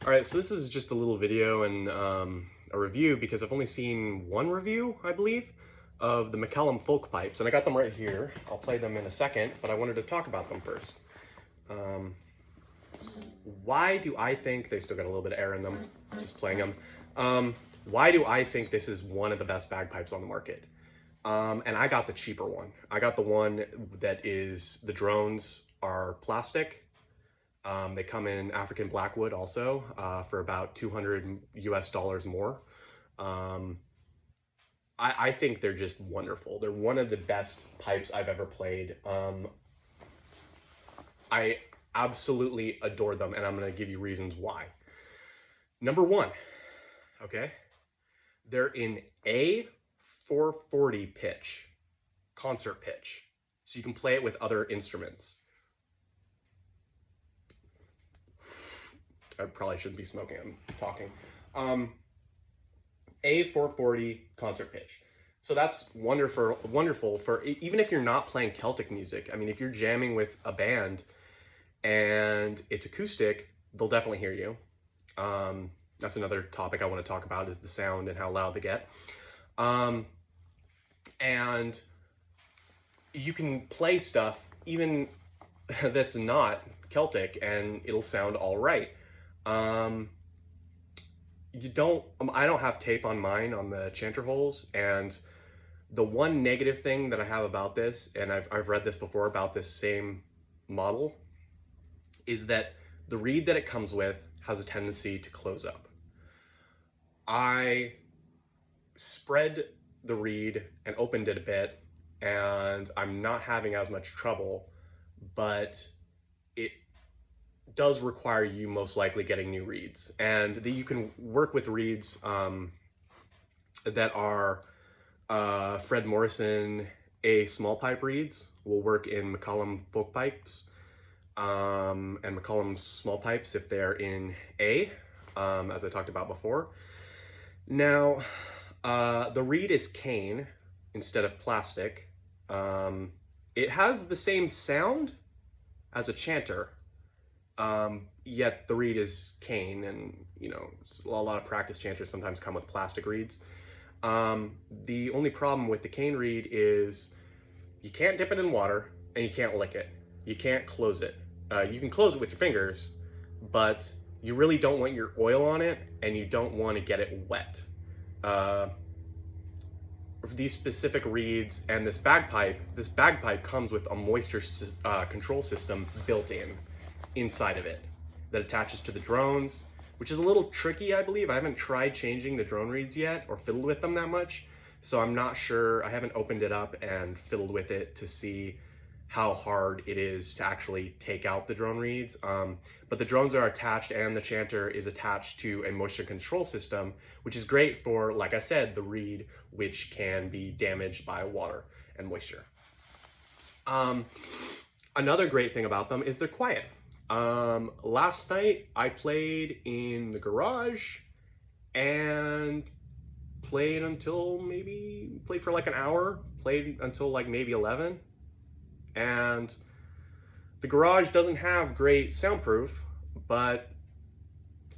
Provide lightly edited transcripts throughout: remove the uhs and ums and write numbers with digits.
All right, so this is just a little video and a review because I've only seen one review, I believe, of the McCallum Folk Pipes, and I got them right here. I'll play them in a second, but I wanted to talk about them first. Why do I think they still got a little bit of air in them? Just playing them. Why do I think this is one of the best bagpipes on the market? And I got the cheaper one. I got the one that is the drones are plastic. They come in African Blackwood also for about $200 more. I think they're just wonderful. They're one of the best pipes I've ever played. I absolutely adore them, and I'm going to give you reasons why. Number one, okay, they're in A440 pitch, concert pitch, so you can play it with other instruments. I probably shouldn't be smoking, I'm talking. A440 concert pitch. So that's wonderful for even if you're not playing Celtic music. I mean, if you're jamming with a band and it's acoustic, they'll definitely hear you. That's another topic I want to talk about, is the sound and how loud they get. And you can play stuff even that's not Celtic and it'll sound all right. I don't have tape on mine on the chanter holes, and the one negative thing that I have about this, and I've read this before about this same model, is that the reed that it comes with has a tendency to close up. I spread the reed and opened it a bit, and I'm not having as much trouble, but it does require you most likely getting new reeds, and you can work with reeds that are Fred Morrison A small pipe reeds will work in McCallum Folk Pipes and McCallum small pipes if they're in A, as I talked about before. Now the reed is cane instead of plastic. It has the same sound as a chanter, yet the reed is cane, and you know, a lot of practice chanters sometimes come with plastic reeds. The only problem with the cane reed is you can't dip it in water and you can't lick it. You can't close it. You can close it with your fingers, but you really don't want your oil on it and you don't want to get it wet. These specific reeds and this bagpipe comes with a moisture control system built inside of it that attaches to the drones, which is a little tricky, I believe. I haven't tried changing the drone reeds yet or fiddled with them that much, so I'm not sure. I haven't opened it up and fiddled with it to see how hard it is to actually take out the drone reeds. But the drones are attached, and the chanter is attached to a moisture control system, which is great for, like I said, the reed, which can be damaged by water and moisture. Another great thing about them is they're quiet. Last night I played in the garage and played for like an hour, played until like maybe 11. And the garage doesn't have great soundproof, but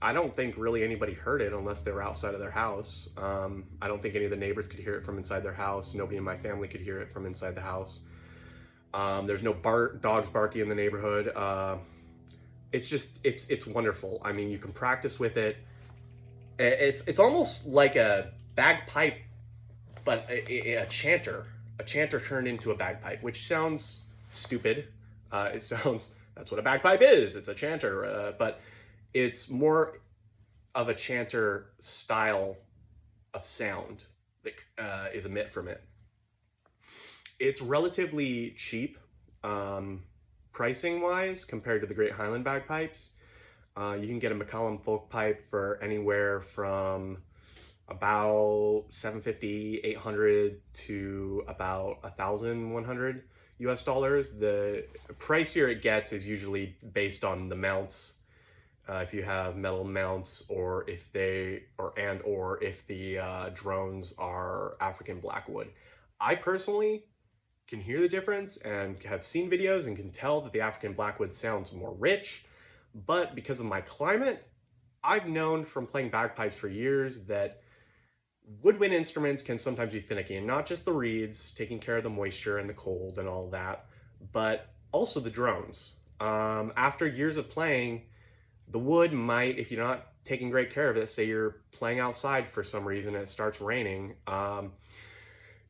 I don't think really anybody heard it unless they were outside of their house. I don't think any of the neighbors could hear it from inside their house. Nobody in my family could hear it from inside the house. There's no dogs barking in the neighborhood. It's wonderful. I mean, you can practice with it. It's almost like a bagpipe, but a chanter turned into a bagpipe, which sounds stupid. That's what a bagpipe is. It's a chanter, but it's more of a chanter style of sound that is emit from it. It's relatively cheap pricing wise compared to the Great Highland bagpipes. You can get a McCallum Folk Pipe for anywhere from about $750, $800 to about $1,100 US dollars. The pricier it gets is usually based on the mounts. If you have metal mounts, or if the drones are African Blackwood. I personally can hear the difference and have seen videos and can tell that the African Blackwood sounds more rich, but because of my climate, I've known from playing bagpipes for years that woodwind instruments can sometimes be finicky, and not just the reeds, taking care of the moisture and the cold and all that, but also the drones. After years of playing, the wood might, if you're not taking great care of it, say you're playing outside for some reason and it starts raining,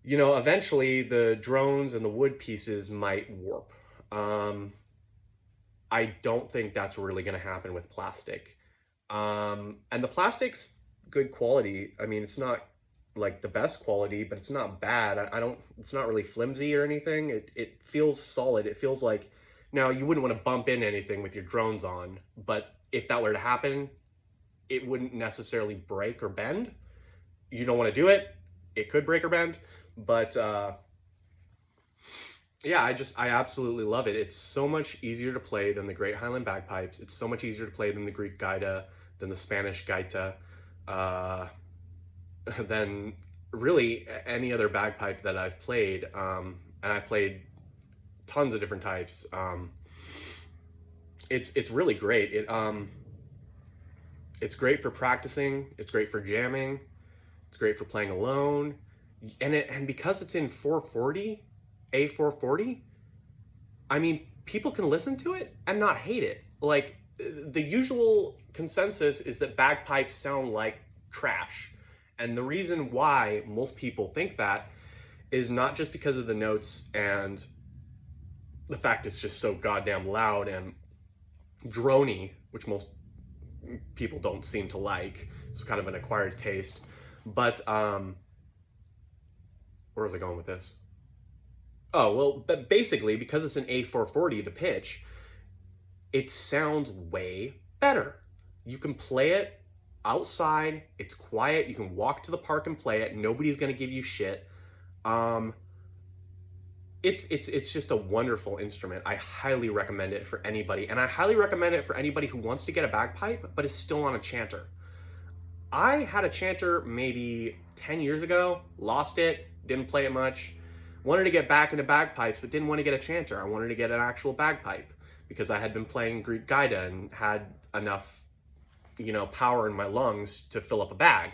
eventually the drones and the wood pieces might warp. I don't think that's really going to happen with plastic. And the plastic's good quality. I mean, it's not like the best quality, but it's not bad. I don't, it's not really flimsy or anything. It feels solid. It feels like, now you wouldn't want to bump into anything with your drones on, but if that were to happen, it wouldn't necessarily break or bend. You don't want to do it. It could break or bend, but yeah, I absolutely love it. It's so much easier to play than the Great Highland Bagpipes. It's so much easier to play than the Greek gaita, than the Spanish gaita, than really any other bagpipe that I've played. And I've played tons of different types. It's really great. It's great for practicing. It's great for jamming. It's great for playing alone. And because it's in 440, A440, I mean, people can listen to it and not hate it. Like, the usual consensus is that bagpipes sound like trash. And the reason why most people think that is not just because of the notes and the fact it's just so goddamn loud and drony, which most people don't seem to like. It's kind of an acquired taste. But where was I going with this? Oh, well, but basically, because it's an A440, the pitch, it sounds way better. You can play it outside, it's quiet, you can walk to the park and play it, nobody's gonna give you shit. It's just a wonderful instrument. I highly recommend it for anybody, and I highly recommend it for anybody who wants to get a bagpipe, but is still on a chanter. I had a chanter maybe 10 years ago, lost it, didn't play it much, wanted to get back into bagpipes, but didn't want to get a chanter. I wanted to get an actual bagpipe because I had been playing Greek gaita and had enough, power in my lungs to fill up a bag.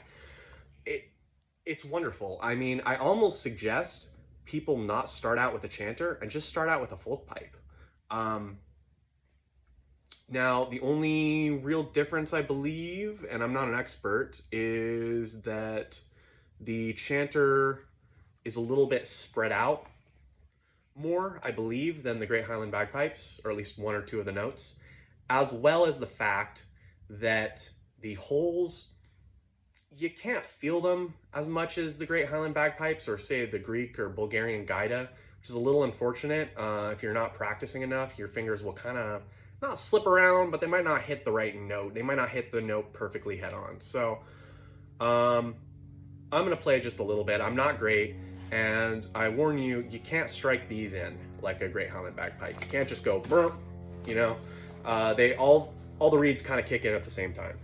It's wonderful. I mean, I almost suggest people not start out with a chanter and just start out with a folk pipe. Now, the only real difference, I believe, and I'm not an expert, is that the chanter is a little bit spread out more, I believe, than the Great Highland Bagpipes, or at least one or two of the notes, as well as the fact that the holes, you can't feel them as much as the Great Highland Bagpipes or, say, the Greek or Bulgarian gaita, which is a little unfortunate. If you're not practicing enough, your fingers will kind of not slip around, but they might not hit the right note. They might not hit the note perfectly head on. So I'm going to play just a little bit. I'm not great, and I warn you, you can't strike these in like a Great Highland Bagpipe. You can't just go, burp, they all the reeds kind of kick in at the same time.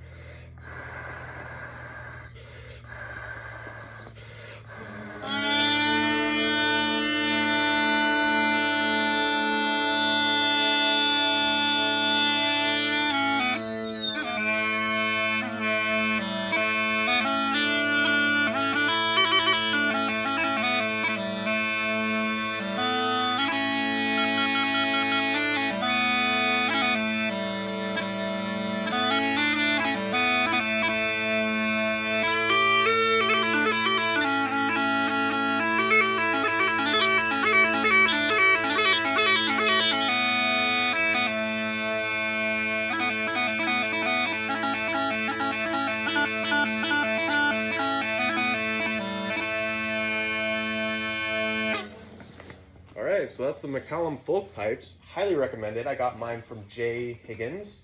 Alright, so that's the McCallum Folk Pipes. Highly recommended. I got mine from Jay Higgins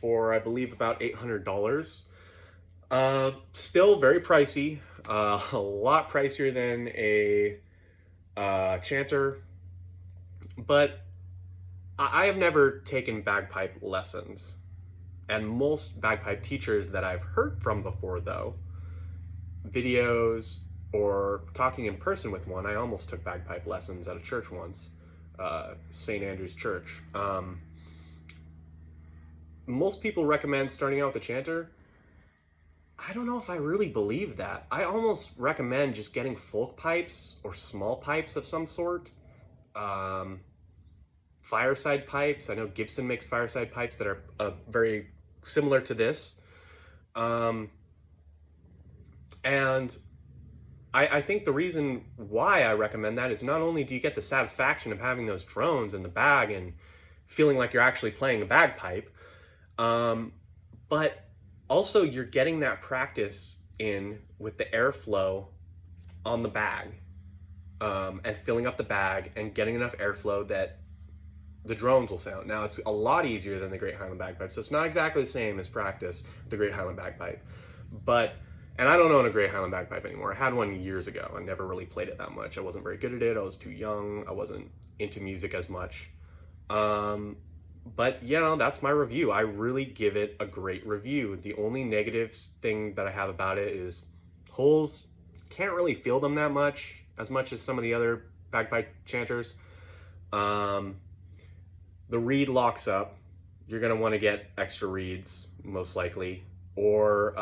for, I believe, about $800. Still very pricey. A lot pricier than a chanter. But I have never taken bagpipe lessons. And most bagpipe teachers that I've heard from before, though, videos, or talking in person with one. I almost took bagpipe lessons at a church once, St. Andrew's Church. most people recommend starting out with the chanter. I don't know if I really believe that. I almost recommend just getting folk pipes or small pipes of some sort. Um, Fireside pipes. I know Gibson makes fireside pipes that are very similar to this. Um, and I think the reason why I recommend that is not only do you get the satisfaction of having those drones in the bag and feeling like you're actually playing a bagpipe, um, but also you're getting that practice in with the airflow on the bag, and filling up the bag and getting enough airflow that the drones will sound. Now, it's a lot easier than the Great Highland Bagpipe, so it's not exactly the same as practice with the Great Highland Bagpipe. But, and I don't own a Great Highland Bagpipe anymore. I had one years ago. I never really played it that much. I wasn't very good at it. I was too young. I wasn't into music as much. But, you know, that's my review. I really give it a great review. The only negative thing that I have about it is holes. Can't really feel them that much as some of the other bagpipe chanters. The reed locks up. You're going to want to get extra reeds, most likely, or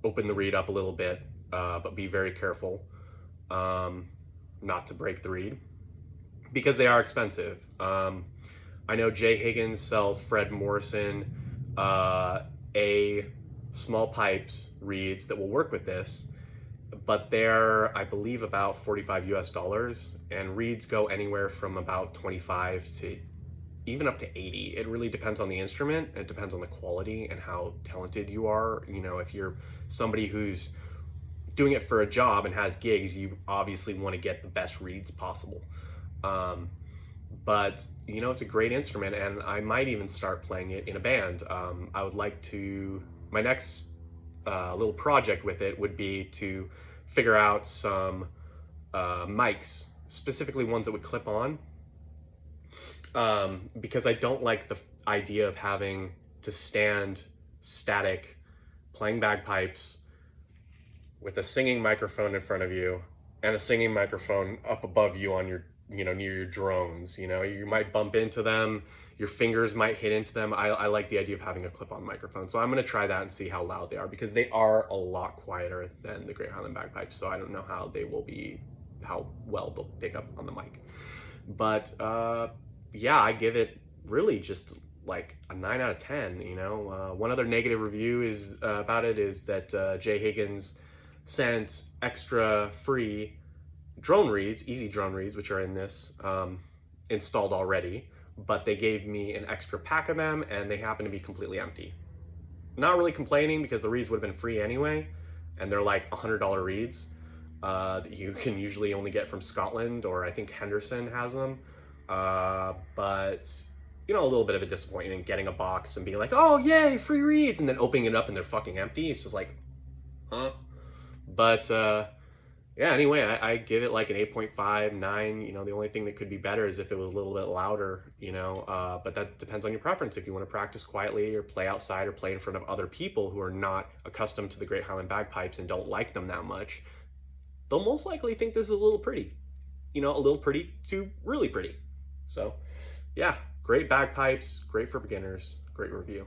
open the reed up a little bit, but be very careful not to break the reed, because they are expensive. I know Jay Higgins sells Fred Morrison a small pipes reeds that will work with this, but they're, I believe, about $45 US, and reeds go anywhere from about 25 to even up to 80. It really depends on the instrument. It depends on the quality and how talented you are. You know, if you're somebody who's doing it for a job and has gigs, you obviously want to get the best reeds possible. But, you know, it's a great instrument, and I might even start playing it in a band. I would like to, my next little project with it would be to figure out some mics, specifically ones that would clip on, because I don't like the idea of having to stand static playing bagpipes with a singing microphone in front of you and a singing microphone up above you on your, you know, near your drones. You know, you might bump into them, your fingers might hit into them. I like the idea of having a clip-on microphone, so I'm going to try that and see how loud they are, because they are a lot quieter than the Great Highland Bagpipes, so I don't know how they will be, how well they'll pick up on the mic. But yeah, I give it really just like a 9 out of 10. You know, one other negative review is about it is that Jay Higgins sent extra free drone reeds, easy drone reeds, which are in this, installed already, but they gave me an extra pack of them and they happen to be completely empty. Not really complaining, because the reeds would have been free anyway, and they're like $100 reeds that you can usually only get from Scotland, or I think Henderson has them. But, you know, a little bit of a disappointment getting a box and being like, oh yay, free reeds, and then opening it up and they're fucking empty. It's just like, huh? But yeah, anyway, I give it like an 8.5, 9. You know, the only thing that could be better is if it was a little bit louder, you know, but that depends on your preference. If you want to practice quietly or play outside or play in front of other people who are not accustomed to the Great Highland Bagpipes and don't like them that much, they'll most likely think this is a little pretty. You know, a little pretty to really pretty. So, yeah, great bagpipes, great for beginners, great review.